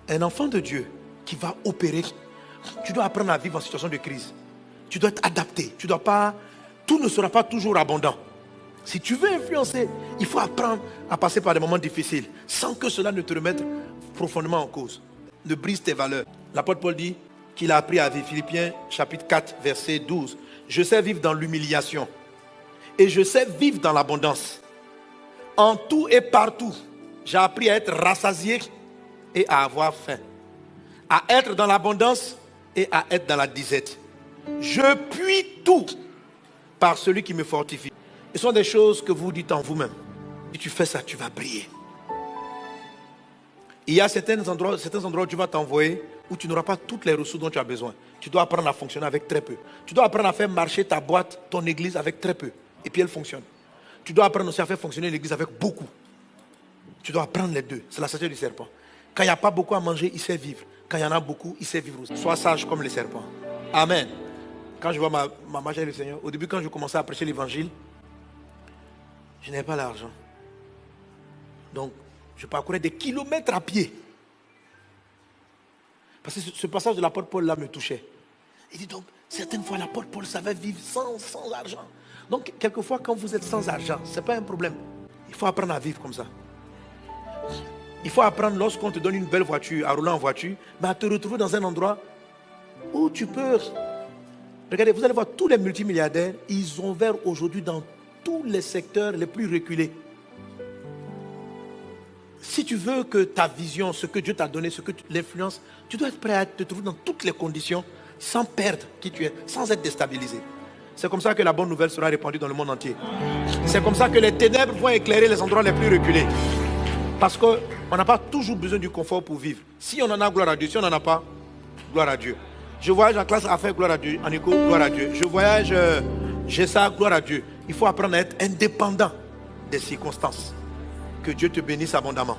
Un enfant de Dieu qui va opérer, tu dois apprendre à vivre en situation de crise. Tu dois être adapté. Tu dois pas, tout ne sera pas toujours abondant. Si tu veux influencer, il faut apprendre à passer par des moments difficiles sans que cela ne te remette profondément en cause. Ne brise tes valeurs. L'apôtre Paul dit qu'il a appris à vivre. Philippiens chapitre 4 verset 12. Je sais vivre dans l'humiliation et je sais vivre dans l'abondance. En tout et partout, j'ai appris à être rassasié et à avoir faim. À être dans l'abondance et à être dans la disette. Je puis tout par celui qui me fortifie. Ce sont des choses que vous dites en vous-même. Si tu fais ça, tu vas briller. Il y a certains endroits où tu vas t'envoyer où tu n'auras pas toutes les ressources dont tu as besoin. Tu dois apprendre à fonctionner avec très peu. Tu dois apprendre à faire marcher ta boîte, ton église avec très peu. Et puis elle fonctionne. Tu dois apprendre aussi à faire fonctionner l'église avec beaucoup. Tu dois apprendre les deux. C'est la sagesse du serpent. Quand il n'y a pas beaucoup à manger, il sait vivre. Quand il y en a beaucoup, il sait vivre aussi. Sois sage comme les serpents. Amen. Quand je vois ma marche avec le Seigneur, au début quand je commençais à prêcher l'évangile, je n'avais pas l'argent. Donc, je parcourais des kilomètres à pied. Parce que ce passage de l'apôtre Paul là me touchait. Il dit donc, certaines fois l'apôtre Paul savait vivre sans argent. Donc, quelquefois quand vous êtes sans argent, ce n'est pas un problème. Il faut apprendre à vivre comme ça. Il faut apprendre lorsqu'on te donne une belle voiture, à rouler en voiture, mais à te retrouver dans un endroit où tu peux... Regardez, vous allez voir, tous les multimilliardaires, ils ont ouvert aujourd'hui dans tous les secteurs les plus reculés. Si tu veux que ta vision, ce que Dieu t'a donné, ce que l'influence, tu dois être prêt à te trouver dans toutes les conditions sans perdre qui tu es, sans être déstabilisé. C'est comme ça que la bonne nouvelle sera répandue dans le monde entier. C'est comme ça que les ténèbres vont éclairer les endroits les plus reculés. Parce qu'on n'a pas toujours besoin du confort pour vivre. Si on en a, gloire à Dieu. Si on n'en a pas, gloire à Dieu. Je voyage en classe affaires, gloire à Dieu. En éco, gloire à Dieu. Je voyage, j'ai ça, gloire à Dieu. Il faut apprendre à être indépendant des circonstances. Que Dieu te bénisse abondamment.